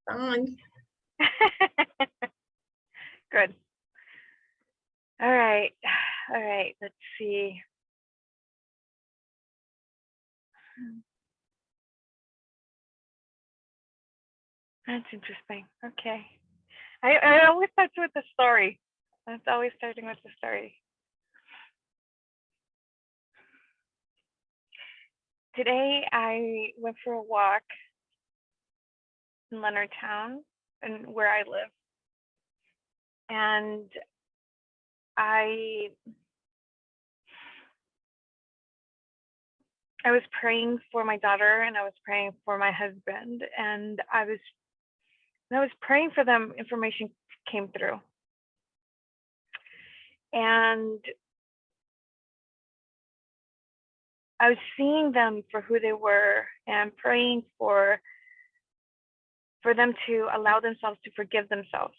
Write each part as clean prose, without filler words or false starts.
Thanks. Good. All right. All right. Let's see. That's interesting. Okay. I always start with the story. That's always starting with the story. Today I went for a walk in Leonardtown and where I live. And I was praying for my daughter and I was praying for my husband, and I was praying for them. Information came through, and I was seeing them for who they were and praying for them to allow themselves to forgive themselves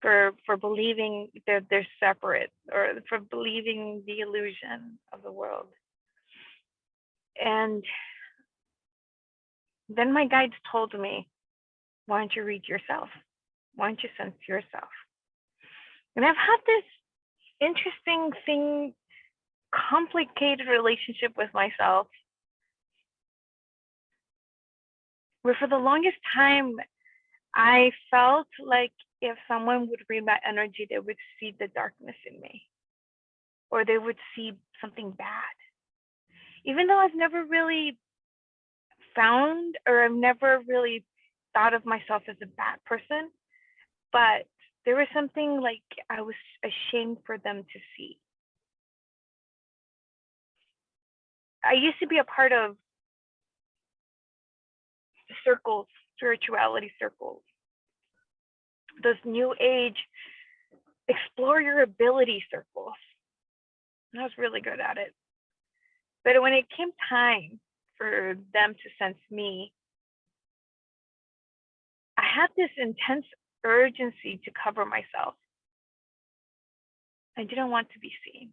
for believing that they're separate, or for believing the illusion of the world. And then my guides told me, why don't you read yourself? Why don't you sense yourself? And I've had this interesting complicated relationship with myself, where for the longest time, I felt like if someone would read my energy, they would see the darkness in me, or they would see something bad. Even though I've never really found, or I've never really thought of myself as a bad person, but there was something like I was ashamed for them to see. I used to be a part of circles, spirituality circles, those new age explore your ability circles. And I was really good at it. But when it came time for them to sense me, I had this intense urgency to cover myself. I didn't want to be seen.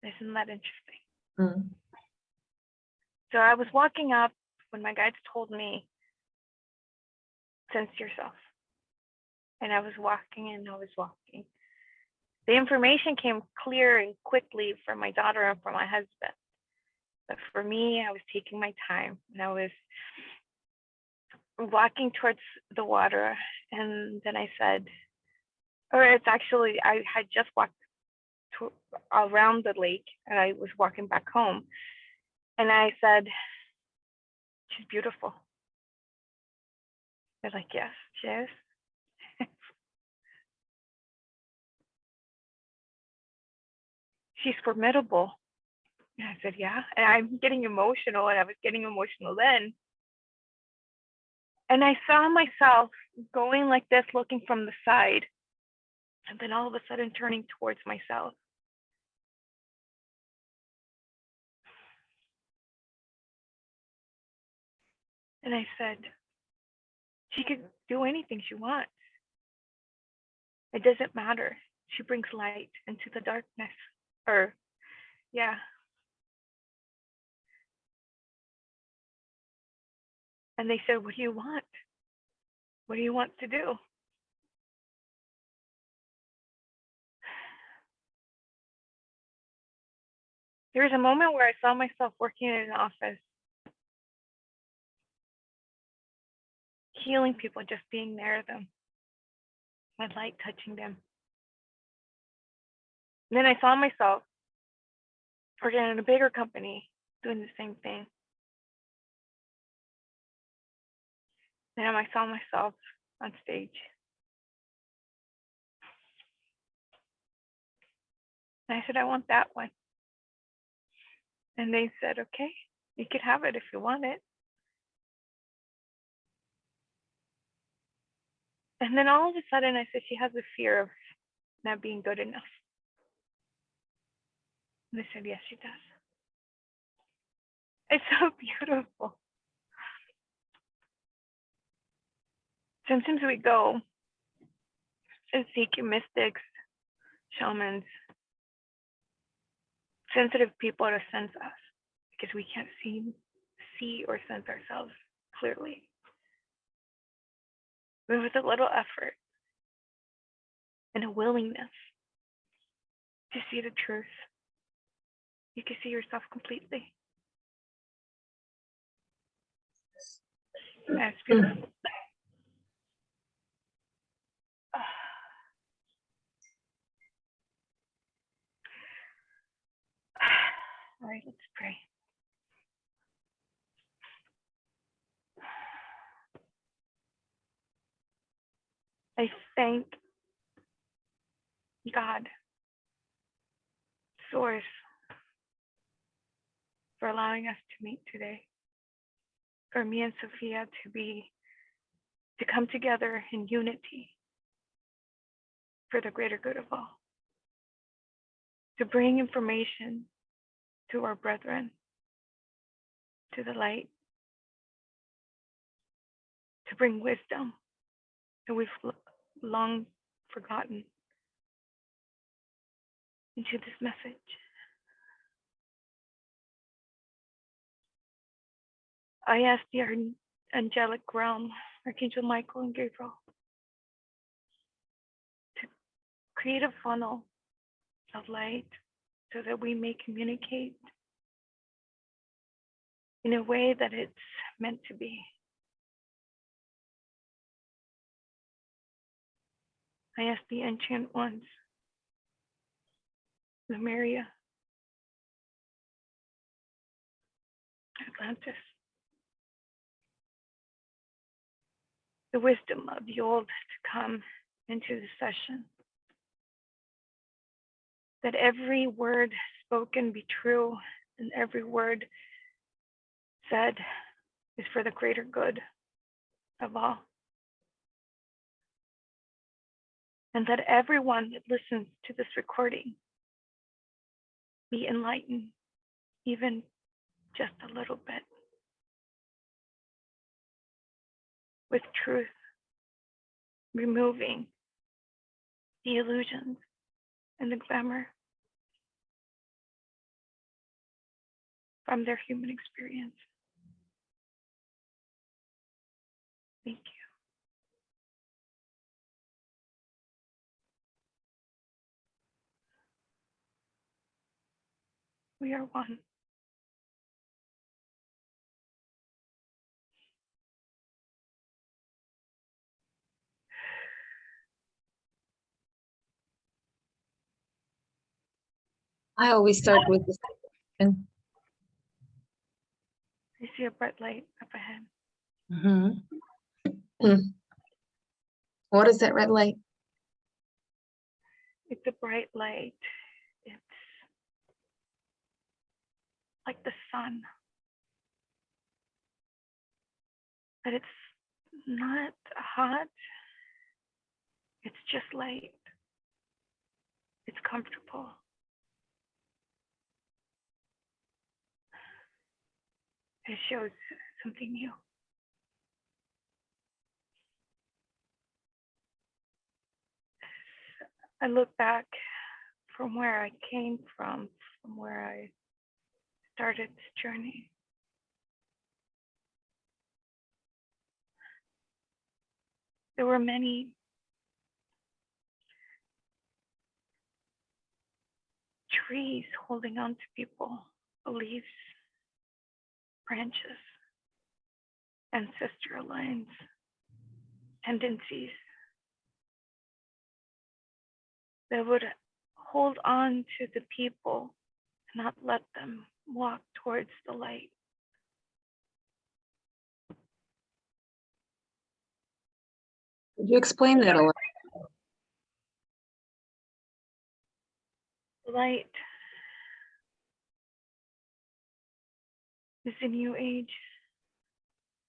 Isn't that interesting? Mm. So I was walking up when my guides told me, sense yourself. And I was walking and I was walking. The information came clear and quickly for my daughter and for my husband. But for me, I was taking my time, and I was walking towards the water. And then I said, or it's actually, I had just walked around the lake and I was walking back home. And I said, she's beautiful. They're like, yes, she is. She's formidable. And I said, yeah. And I'm getting emotional, and I was getting emotional then. And I saw myself going like this, looking from the side, and then all of a sudden turning towards myself. And I said, she could do anything she wants. It doesn't matter. She brings light into the darkness. Or, yeah. And they said, what do you want? What do you want to do? There was a moment where I saw myself working in an office, healing people, just being near them, my light touching them. And then I saw myself working in a bigger company, doing the same thing. Then I saw myself on stage. And I said, I want that one. And they said, okay, you could have it if you want it. And then all of a sudden I said, she has a fear of not being good enough. And they said, yes, she does. It's so beautiful. Sometimes we go and seek mystics, shamans, sensitive people to sense us, because we can't see or sense ourselves clearly. but with a little effort and a willingness to see the truth, you can see yourself completely. That's beautiful. All right, let's pray. I thank God, Source, for allowing us to meet today. For me and Sophia to come together in unity for the greater good of all. To bring information to our brethren, to the light, to bring wisdom that we've long forgotten into this message. I ask the angelic realm, Archangel Michael and Gabriel, to create a funnel of light so that we may communicate in a way that it's meant to be. I ask the ancient ones, Lemuria, Atlantis, the wisdom of the old to come into the session, that every word spoken be true and every word said is for the greater good of all. And that everyone that listens to this recording be enlightened, even just a little bit, with truth, removing the illusions and the glamour from their human experience. Thank you. We are one. I always start with this. I see a bright light up ahead. What is that red light? It's a bright light. It's like the sun, but it's not hot. It's just light. It's comfortable. It shows something new. I look back from where I came from where I started this journey. There were many trees holding on to people, leaves, branches, ancestral lines, tendencies that would hold on to the people and not let them walk towards the light. Could you explain that a little? Light is the new age,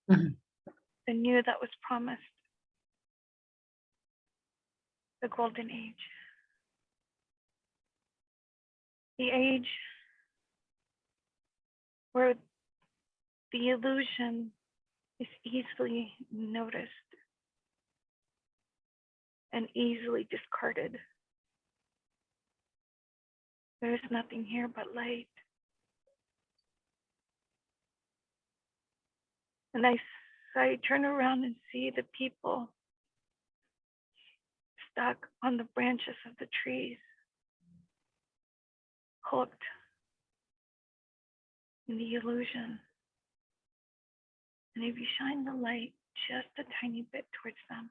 the new that was promised, the golden age, the age where the illusion is easily noticed and easily discarded. There is nothing here but light. And I turn around and see the people stuck on the branches of the trees, hooked in the illusion. And if you shine the light just a tiny bit towards them,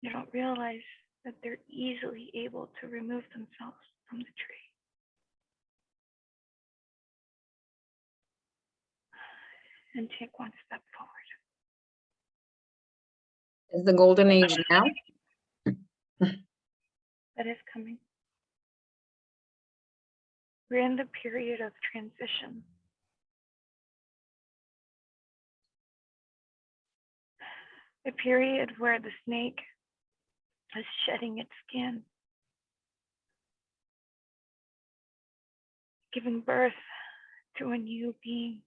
you don't realize that they're easily able to remove themselves from the tree. And take one step forward. Is the golden age now? That is coming. We're in the period of transition. A period where the snake is shedding its skin, giving birth to a new being,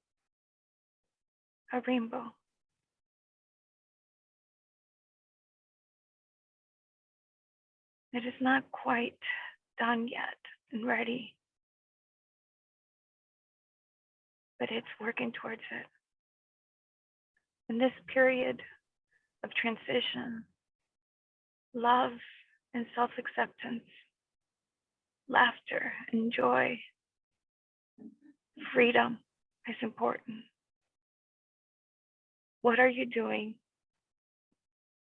a rainbow. It is not quite done yet and ready, but it's working towards it. In this period of transition, love and self-acceptance, laughter and joy, freedom is important. What are you doing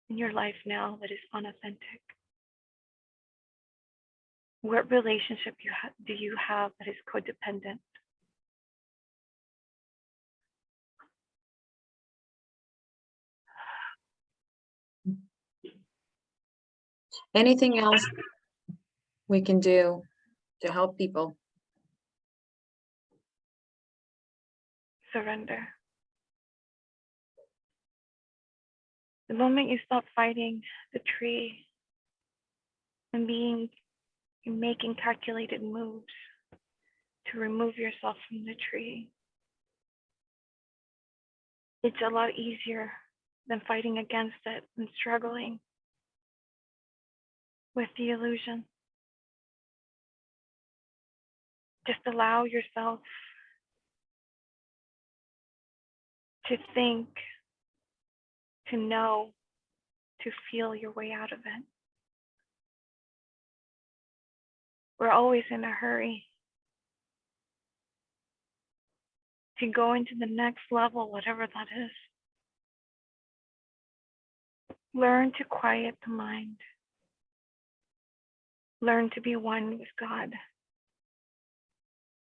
in your life now that is unauthentic? What relationship do you have that is codependent? Anything else we can do to help people? Surrender. The moment you stop fighting the tree and making calculated moves to remove yourself from the tree, it's a lot easier than fighting against it and struggling with the illusion. Just allow yourself to think, to know, to feel your way out of it. We're always in a hurry to go into the next level, whatever that is. Learn to quiet the mind. Learn to be one with God.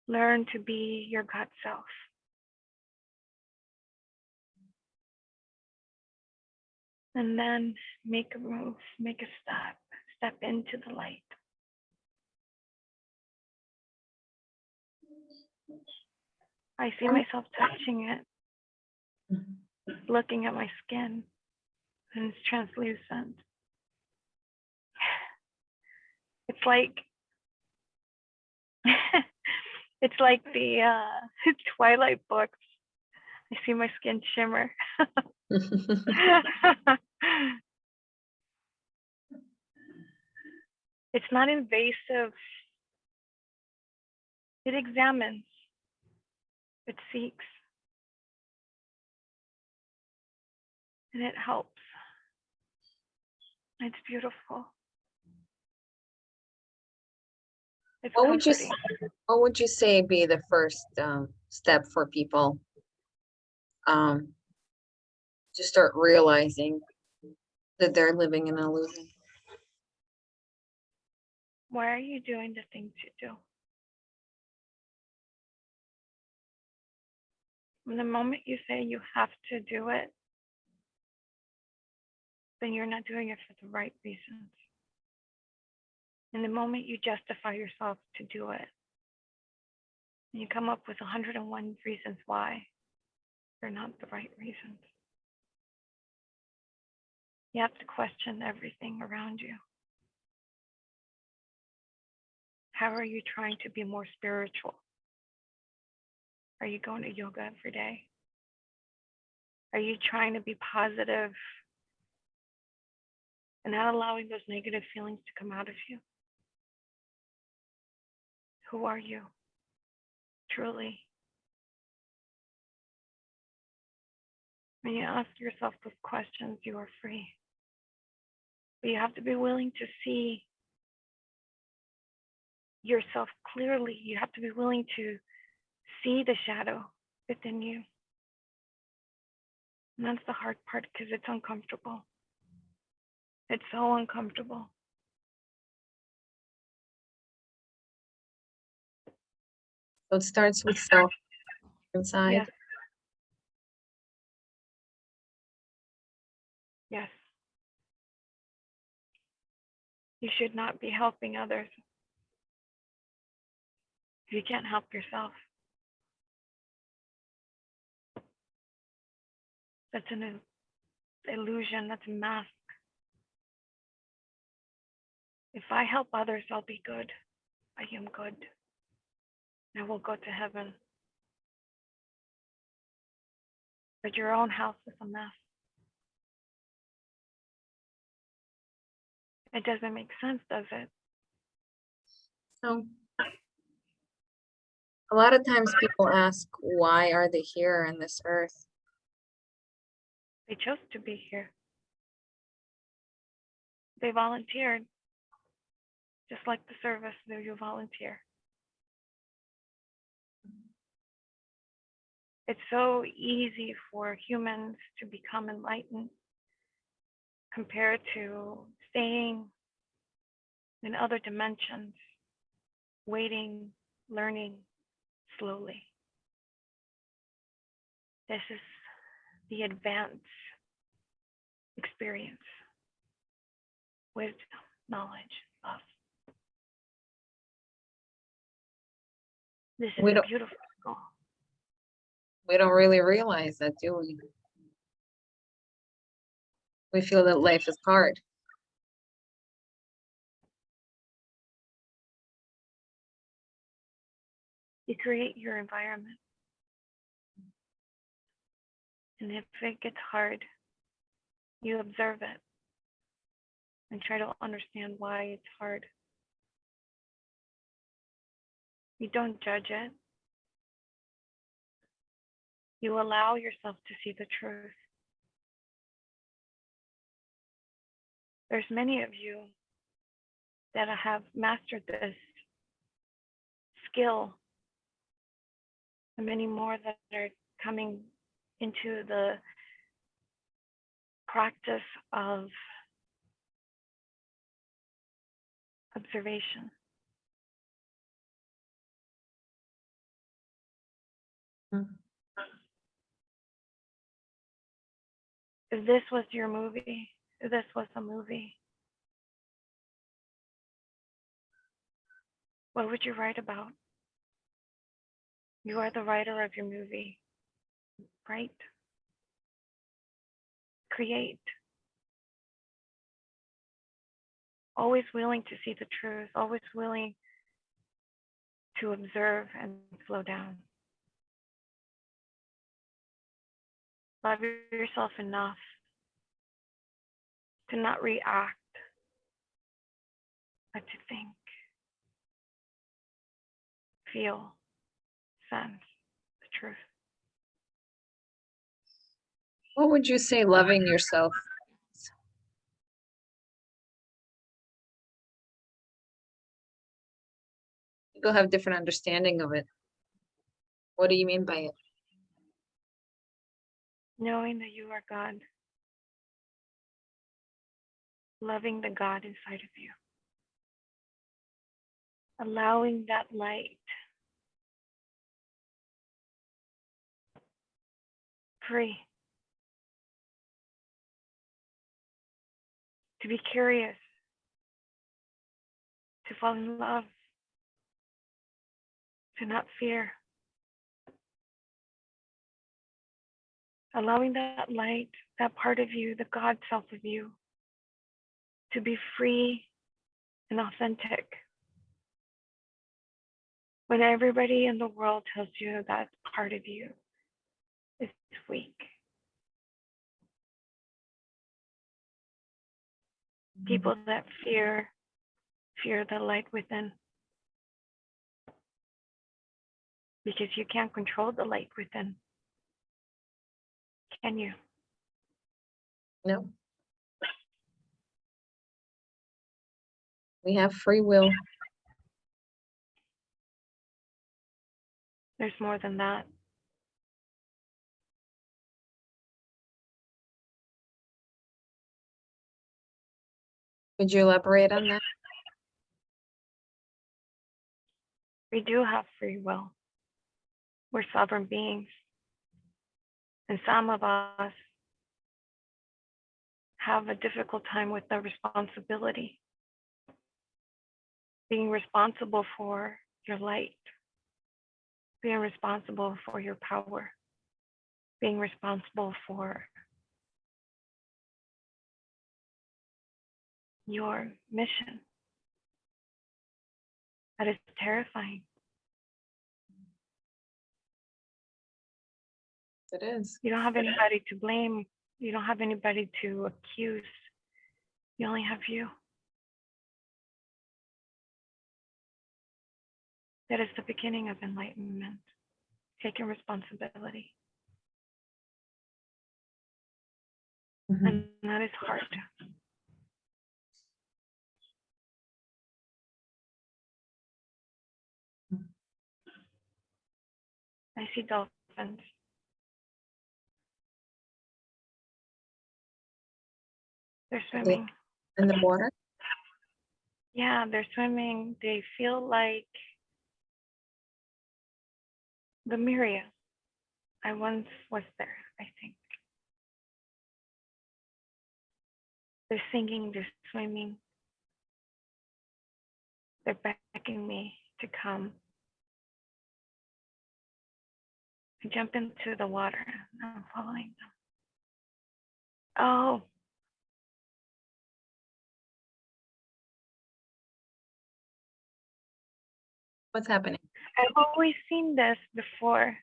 Learn to be your God self. And then make a move, make a step into the light. I see myself touching it, looking at my skin, and it's translucent. It's like it's like the Twilight books. I see my skin shimmer. It's not invasive. It examines. It seeks. And it helps. It's beautiful. It's comforting. What would you say be the first step for people to start realizing that they're living in an illusion? Why are you doing the things you do? From the moment you say you have to do it, then you're not doing it for the right reasons. And the moment you justify yourself to do it, and you come up with 101 reasons why they're not the right reasons. You have to question everything around you. How are you trying to be more spiritual? Are you going to yoga every day? Are you trying to be positive and not allowing those negative feelings to come out of you? Who are you, truly? When you ask yourself those questions, you are free. But you have to be willing to see yourself clearly. You have to be willing to see the shadow within you. And that's the hard part because it's uncomfortable. It's so uncomfortable. So it starts with self inside. Yes. Yes. You should not be helping others if you can't help yourself. That's an illusion. That's a mask. If I help others, I'll be good. I am good. I will go to heaven. But your own house is a mess. It doesn't make sense, does it? So a lot of times people ask, why are they here on this earth? They chose to be here. They volunteered, just like the service that you volunteer. It's so easy for humans to become enlightened compared to staying in other dimensions, waiting, learning slowly. This is the advanced experience, wisdom, knowledge, love. This is We a don't- beautiful goal. We don't really realize that, do we? We feel that life is hard. You create your environment. And if it gets hard, you observe it and try to understand why it's hard. You don't judge it. You allow yourself to see the truth. There's many of you that have mastered this skill, and many more that are coming into the practice of observation. Mhm. If this was your movie, if this was a movie, what would you write about? You are the writer of your movie, right? Create. Always willing to see the truth, always willing to observe and slow down. Love yourself enough to not react, but to think, feel, sense the truth. What would you say loving yourself? People have different understanding of it. What do you mean by it? Knowing that you are God, loving the God inside of you, allowing that light free, to be curious, to fall in love, to not fear. Allowing that light, that part of you, the God self of you, to be free and authentic. When everybody in the world tells you that part of you is weak. People that fear the light within. Because you can't control the light within. Can you? No. We have free will. There's more than that. Could you elaborate on that? We do have free will. We're sovereign beings. And some of us have a difficult time with the responsibility. Being responsible for your light, being responsible for your power, being responsible for your mission. That is terrifying. It is. You don't have anybody to blame. You don't have anybody to accuse. You only have you. That is the beginning of enlightenment. Taking responsibility. And that is hard. I see dolphins. They're swimming. In the water? Yeah, they're swimming. They feel like the Myria. I once was there, I think. They're singing, they're swimming. They're beckoning me to come. I jump into the water. I'm following them. Oh, What's happening? I've always seen this before.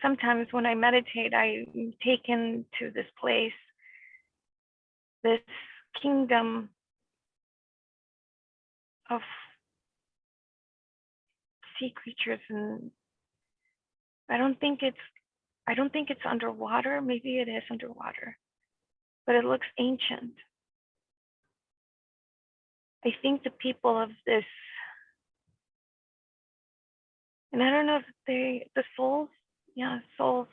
Sometimes when I meditate, I'm taken to this place, this kingdom of sea creatures, and I don't think it's underwater. Maybe it is underwater, but it looks ancient. I think the people of this, and I don't know if the souls, souls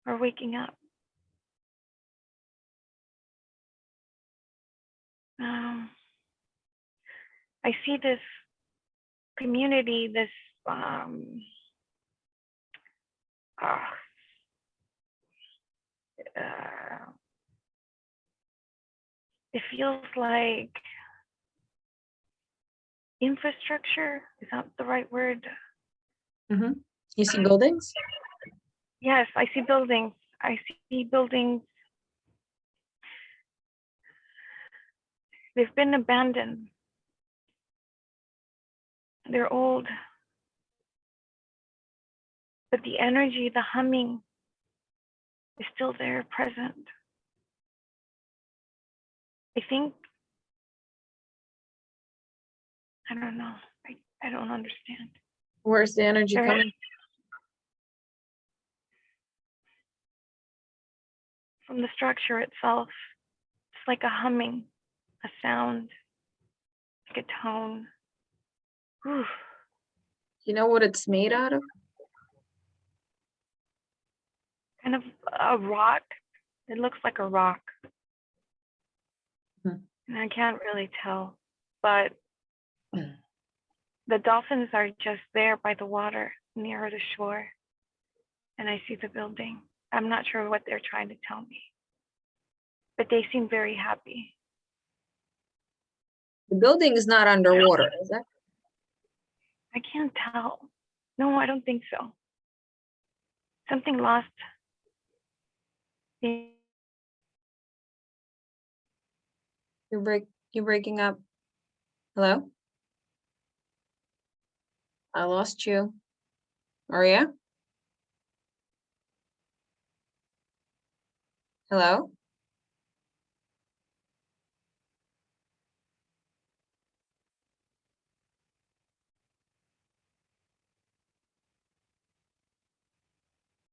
are waking up. I see this community, this it feels like infrastructure. Is that the right word? You see buildings? Yes, I see buildings. I see buildings. They've been abandoned. They're old. But the energy, the humming is still there, present. I think, I don't know. I don't understand. Where's the energy coming? From the structure itself. It's like a humming, a sound, like a tone. Whew. You know what it's made out of? Kind of a rock. It looks like a rock. And I can't really tell, but the dolphins are just there by the water, near the shore. And I see the building. I'm not sure what they're trying to tell me, but they seem very happy. The building is not underwater, is it? I can't tell. No, I don't think so. Something lost. You're breaking up. Hello? I lost you. Maria? Hello?